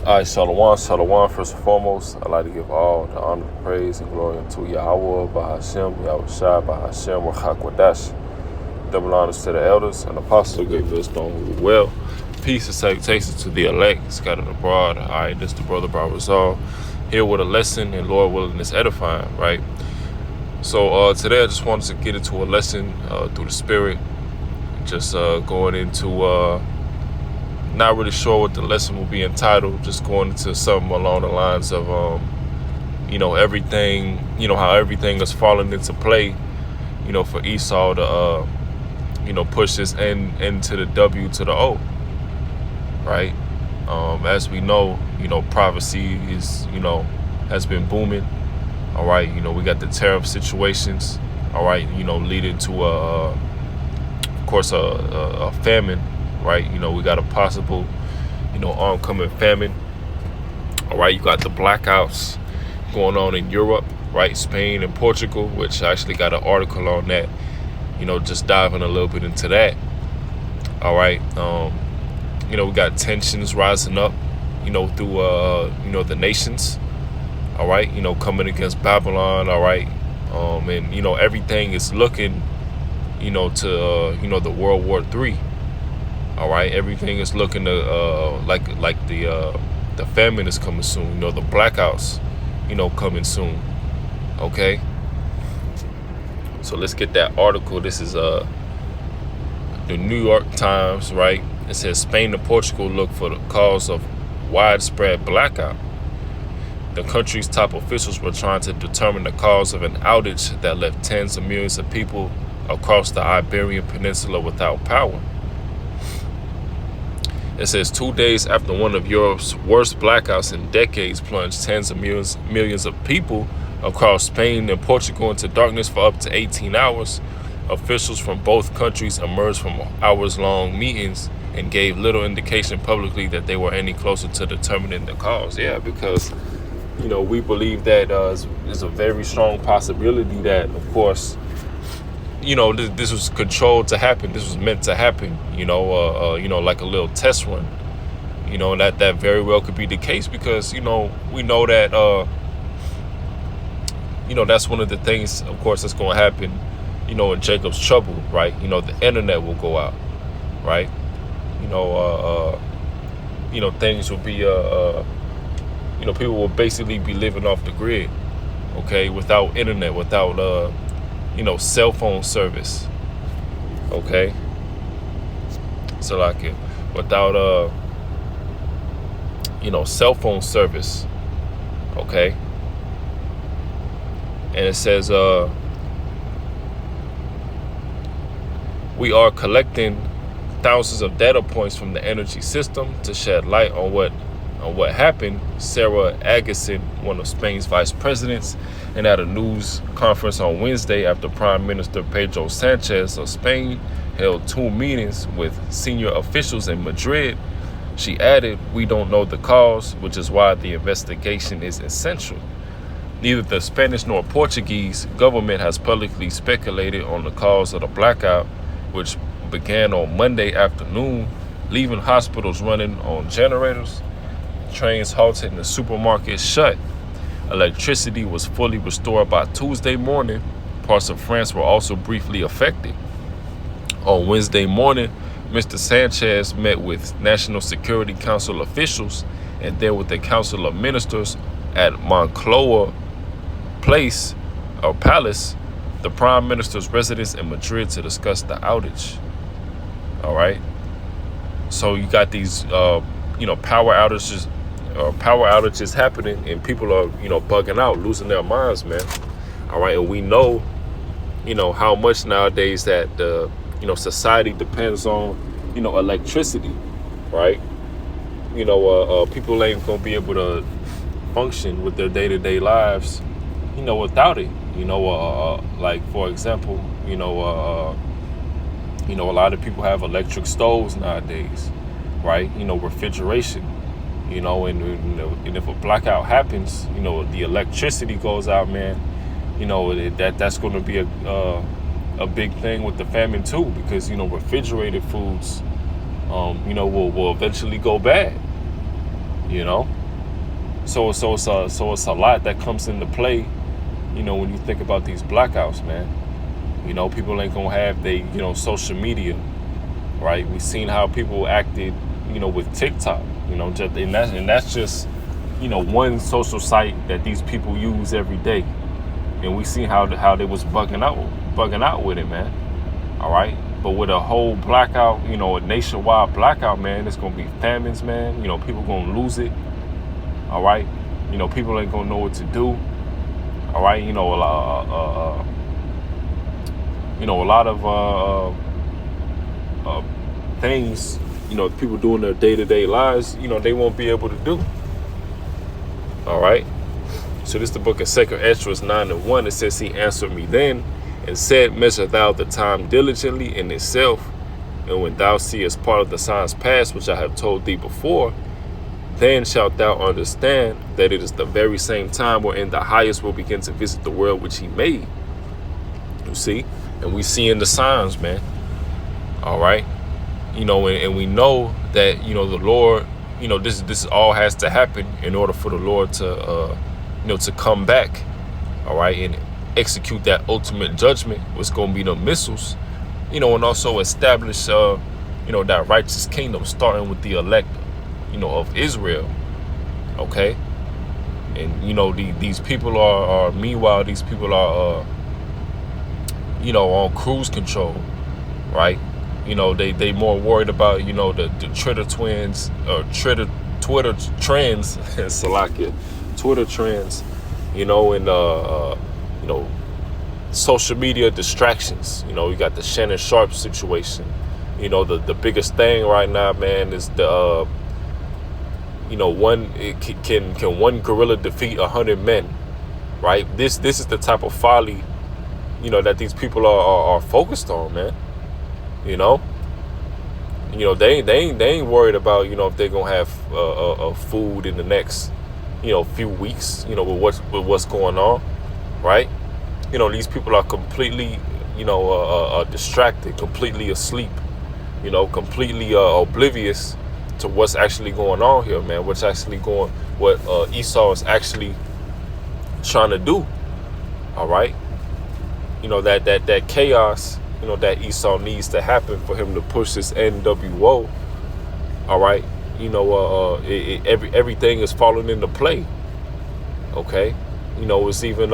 Alright, Shalom, Shalom. First and foremost, I'd like to give all the honor, praise, and glory unto Yahweh, Bahashem, Yahweh Shai, Bahashem, Rachakwadash. Double honors to the elders and apostles, great wisdom, who well. Peace and salutations to the elect, scattered abroad. Alright, this is the brother Barazal, here with a lesson and Lord willing is edifying, right? So today I just wanted to get into a lesson through the Spirit, just going into not really sure what the lesson will be entitled, just going into something along the lines of everything, how everything is falling into play, for Esau to push this N to the W to the O, right? As we know, prophecy is has been booming. All right, we got the tariff situations, all right, leading to of course a famine, right? We got a possible oncoming famine. All right, you got the blackouts going on in Europe, right? Spain and Portugal, which I actually got an article on that, just diving a little bit into that. All right, we got tensions rising up, through the nations. All right, coming against Babylon. All right, and everything is looking, to the World War III. All right, everything is looking to like the famine is coming soon. The blackouts, coming soon. Okay, so let's get that article. This is the New York Times, right? It says Spain and Portugal look for the cause of widespread blackout. The country's top officials were trying to determine the cause of an outage that left tens of millions of people across the Iberian Peninsula without power. It says 2 days after one of Europe's worst blackouts in decades plunged tens of millions of people across Spain and Portugal into darkness for up to 18 hours, officials from both countries emerged from hours-long meetings and gave little indication publicly that they were any closer to determining the cause. Yeah, because we believe that there's a very strong possibility that, of course, this was controlled to happen. This was meant to happen, like a little test run, that very well could be the case because, we know that, that's one of the things, of course, that's going to happen, in Jacob's trouble, right? The internet will go out, right? Things will be, people will basically be living off the grid, okay, without internet, without, cell phone service, okay? So like without, cell phone service, okay? And it says, we are collecting thousands of data points from the energy system to shed light on what happened. Sarah Agassiz, one of Spain's vice presidents, and at a news conference on Wednesday after Prime Minister Pedro Sanchez of Spain held 2 meetings with senior officials in Madrid, she added, "We don't know the cause, which is why the investigation is essential." Neither the Spanish nor Portuguese government has publicly speculated on the cause of the blackout, which began on Monday afternoon, leaving hospitals running on generators, trains halted, and the supermarkets shut. Electricity was fully restored by Tuesday morning. Parts of France were also briefly affected. On Wednesday morning, Mr. Sanchez met with National Security Council officials and then with the Council of Ministers at Moncloa Palace, the Prime Minister's residence in Madrid, to discuss the outage. All right. So you got these, power outages happening, and people are, bugging out, losing their minds, man. All right, and we know, how much nowadays that society depends on, electricity, right? People ain't gonna be able to function with their day-to-day lives, without it. Like for example, a lot of people have electric stoves nowadays, right? Refrigeration. And if a blackout happens, the electricity goes out, man. That's going to be a big thing with the famine too, because refrigerated foods, will eventually go bad. So it's a lot that comes into play, when you think about these blackouts, man. People ain't gonna have they, social media, right? We've seen how people acted, with TikTok, and that's just, one social site that these people use every day. And we seen how they was bugging out with it, man. All right. But with a whole blackout, a nationwide blackout, man, it's gonna be famines, man. People gonna lose it. All right. People ain't gonna know what to do. All right. A lot of things, people doing their day-to-day lives, they won't be able to do. All right. So this is the book of 2 Ezra 9:1. It says, he answered me then and said, measure thou the time diligently in itself, and when thou seest part of the signs past, which I have told thee before, then shalt thou understand that it is the very same time wherein the highest will begin to visit the world which he made. You see? And we see in the signs, man. All right. And we know that, the Lord, this all has to happen in order for the Lord to, to come back. All right. And execute that ultimate judgment, what's going to be the missiles, and also establish, that righteous kingdom, starting with the elect, of Israel. Okay. And, these people are meanwhile, these people are, on cruise control, right? They more worried about, the Twitter trends, Salakia, Twitter trends, and, social media distractions. You got the Shannon Sharp situation. The biggest thing right now, man, is the, can one gorilla defeat 100 men, right? This is the type of folly, that these people are focused on, man. They ain't worried about, if they're gonna have food in the next, few weeks, with what's going on, right? These people are completely, distracted, completely asleep, completely oblivious to what's actually going on here, man. What Esau is actually trying to do. All right. That chaos, that Esau needs to happen for him to push this NWO. All right. Everything is falling into play. Okay. It's even,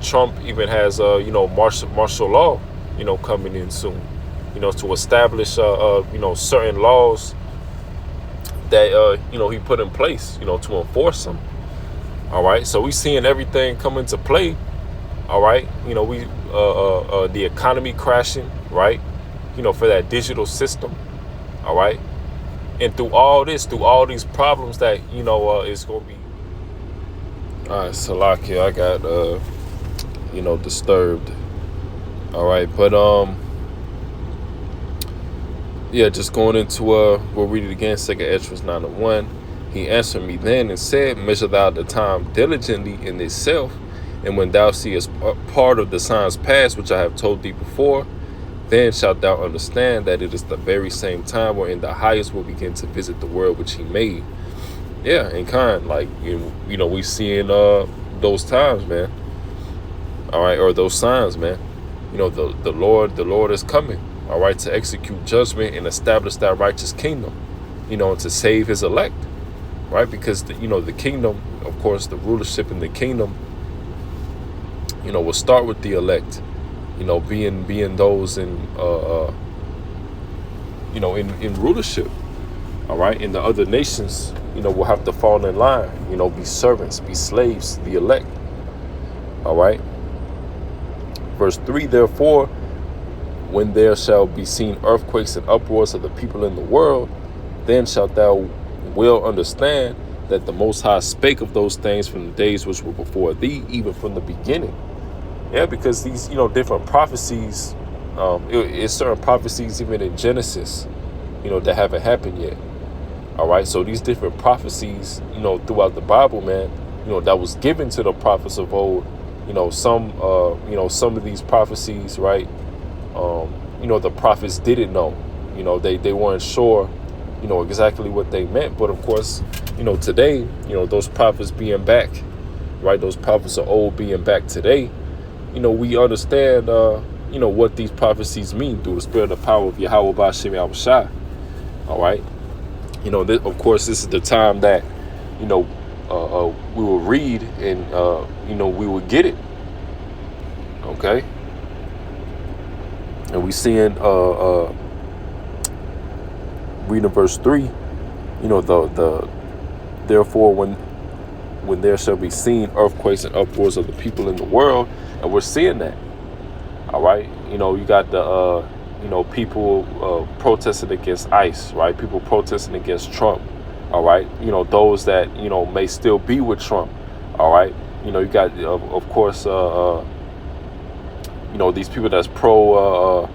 Trump even has, martial law, coming in soon, to establish, certain laws that, he put in place, to enforce them. All right. So we seeing everything come into play. All right. The economy crashing, right? For that digital system. All right. And through all these problems that, is going to be. All right, Salakia, I got, disturbed. All right, but, yeah, just going into, we'll read it again, 2 Ezra 9:1. He answered me then and said, measure thou the time diligently in itself, and when thou seest part of the signs past, which I have told thee before, then shalt thou understand that it is the very same time wherein the highest will begin to visit the world which he made. Yeah, and kind, like, we seeing those times, man. All right, or those signs, man. The Lord is coming, all right, to execute judgment and establish that righteous kingdom, and to save his elect, right? Because the kingdom, of course, the rulership in the kingdom, will start with the elect, being those in in rulership. All right, and the other nations, will have to fall in line, be servants, be slaves, the elect. All right. Verse 3, therefore, when there shall be seen earthquakes and uproars of the people in the world, then shalt thou well understand that the Most High spake of those things from the days which were before thee, even from the beginning. Yeah, because these, different prophecies, it's certain prophecies even in Genesis, that haven't happened yet. All right, so these different prophecies, throughout the Bible, man, that was given to the prophets of old, some of these prophecies, right, the prophets didn't know, they weren't sure, exactly what they meant. But of course, today, those prophets being back, right? Those prophets of old being back today, we understand, what these prophecies mean through the spirit and power of Yahweh Ba'Shem Yahushua. All right. Of course, this is the time that, we will read and, we will get it. Okay. And we seeing, reading verse 3, therefore when there shall be seen earthquakes and uproars of the people in the world, and we're seeing that. All right. You got the, people protesting against ICE, right? People protesting against Trump. All right. Those that, may still be with Trump. All right. You got, of course, these people that's pro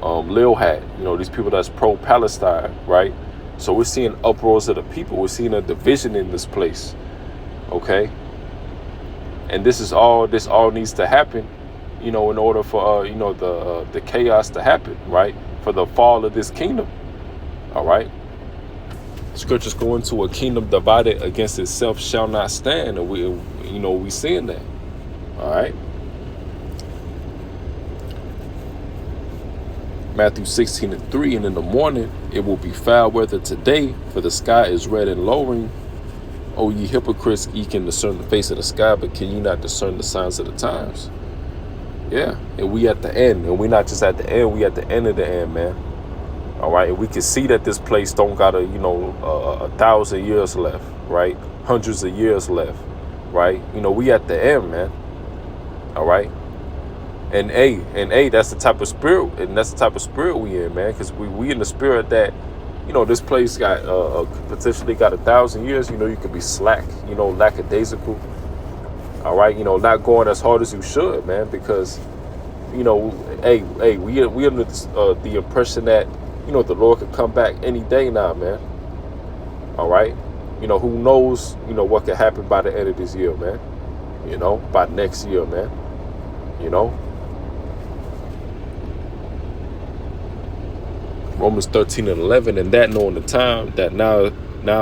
Lil Hat, these people that's pro Palestine, right? So we're seeing uproars of the people. We're seeing a division in this place. Okay. And this all needs to happen, in order for, the chaos to happen, right? For the fall of this kingdom. All right. Scriptures go into a kingdom divided against itself shall not stand. And we seeing that. All right. Matthew 16:3, and in the morning it will be foul weather today, for the sky is red and lowering. O ye hypocrites, ye can discern the face of the sky, but can ye not discern the signs of the times? Yeah, and we at the end, and we not just at the end, we at the end of the end, man. All right, and we can see that this place don't got 1,000 years left, right? Hundreds of years left, right? We at the end, man. All right. And that's the type of spirit, we in, man. Because we in the spirit that, this place got potentially got 1,000 years. You could be slack, lackadaisical. All right, not going as hard as you should, man. Because, we under the impression that, the Lord could come back any day now, man. All right, who knows, what could happen by the end of this year, man. By next year, man. Romans 13:11, and that knowing the time, that now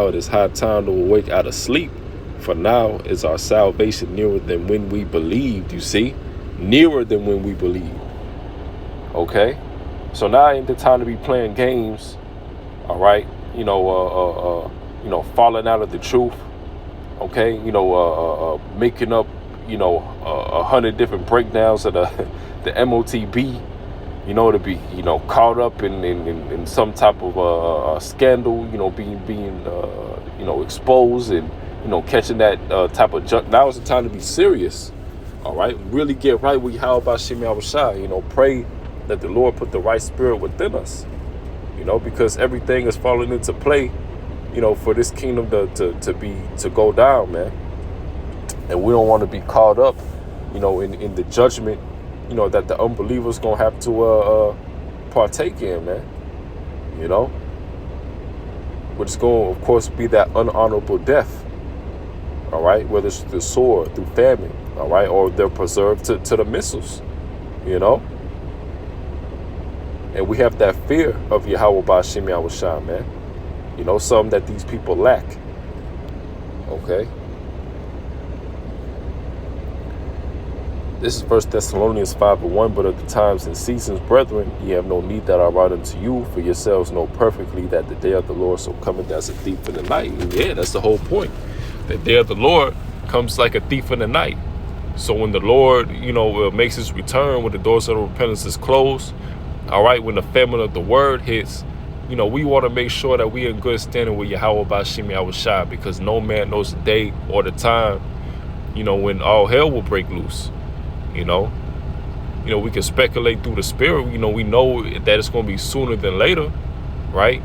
it is high time to awake out of sleep, for now is our salvation nearer than when we believed. You see, nearer than when we believed. Okay, so now ain't the time to be playing games. All right, falling out of the truth. Okay, making up 100 different breakdowns of the MOTB. To be, caught up in some type of scandal, being exposed and, catching that type of junk. Now is the time to be serious. All right. Really get right with Yahweh Ba'Shem Yahushua. Pray that the Lord put the right spirit within us, because everything is falling into play, for this kingdom to go down, man. And we don't want to be caught up, in the judgment, that the unbelievers gonna have to partake in, man. Which is going to, of course, be that unhonorable death. All right, whether it's through sword, through famine, all right, or they're preserved to the missiles, And we have that fear of Yahweh Ba'Shem Yahushua, man. Something that these people lack. Okay. This is 1 Thessalonians 5:1, but at the times and seasons, brethren, ye have no need that I write unto you, for yourselves know perfectly that the day of the Lord so cometh as a thief in the night. And yeah, that's the whole point. The day of the Lord comes like a thief in the night. So when the Lord, makes his return, when the doors of repentance is closed, all right, when the famine of the word hits, we want to make sure that we in good standing with Yahweh Ba'Shem Yahushua, because no man knows the day or the time, when all hell will break loose. We can speculate through the spirit. We know that it's going to be sooner than later, right?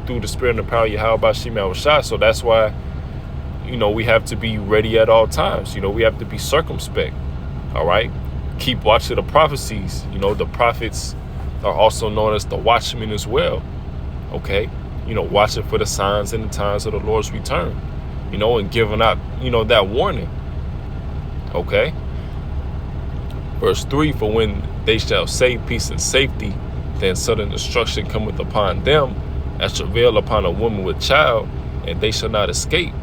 Through the spirit and the power of Yahweh Ba'Shem Yahushua. So that's why, we have to be ready at all times. We have to be circumspect, all right? Keep watch of the prophecies. The prophets are also known as the watchmen as well, okay? Watching for the signs and the times of the Lord's return, and giving out, that warning, okay? Verse 3, for when they shall say peace and safety, then sudden destruction cometh upon them, as travail upon a woman with child, and they shall not escape.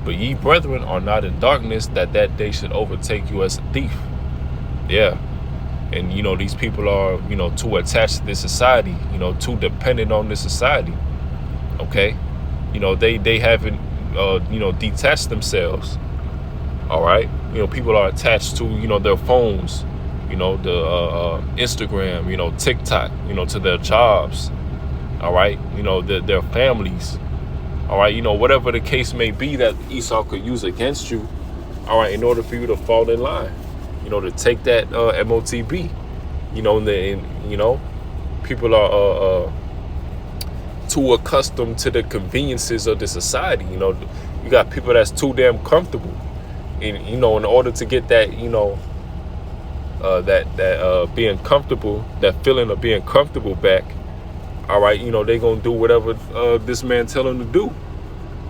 But ye, brethren, are not in darkness, that day should overtake you as a thief. Yeah. And, you know, these people are, you know, too attached to this society, you know, too dependent on this society. Okay. You know, they haven't, you know, detached themselves. All right. You know, people are attached to, you know, their phones, you know, the Instagram, you know, TikTok, you know, to their jobs. All right. You know, their families. All right. You know, whatever the case may be that Esau could use against you. All right. In order for you to fall in line, you know, to take that MOTB, you know, and you know, people are too accustomed to the conveniences of the society. You know, you got people that's too damn comfortable. And, you know, in order to get that, you know, that being comfortable, that feeling of being comfortable back, all right, you know, they gonna do whatever this man tell them to do,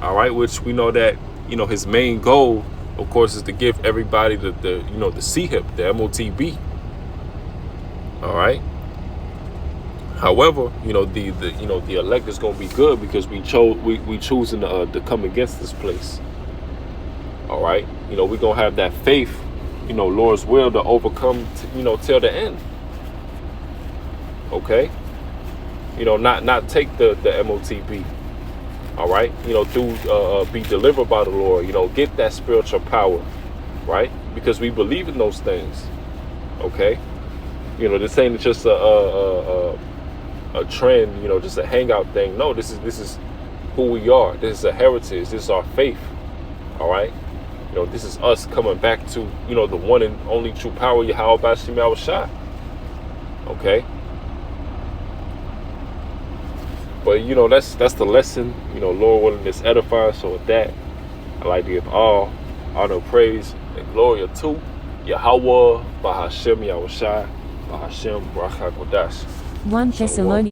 all right, which we know that, you know, his main goal, of course, is to give everybody the you know, the C-hip, the MOTB, all right. However, you know, the you know, the elect is gonna be good because we choosing to come against this place. All right, you know, we're gonna have that faith, you know, Lord's will to overcome, you know, till the end. Okay, you know, not take the MOTB. All right, you know, be delivered by the Lord. You know, get that spiritual power, right? Because we believe in those things. Okay, you know, this ain't just a trend. You know, just a hangout thing. No, this is who we are. This is a heritage. This is our faith. All right. You know, this is us coming back to, you know, the one and only true power, Yahweh Bashim Yahushua. Okay. But, you know, that's the lesson, you know, Lord willing, this edifying. So with that, I'd like to give all honor, praise, and glory to Yahweh Bahashem Yahushua, Bahashem Baruch HaKodesh. 1 Thessalonians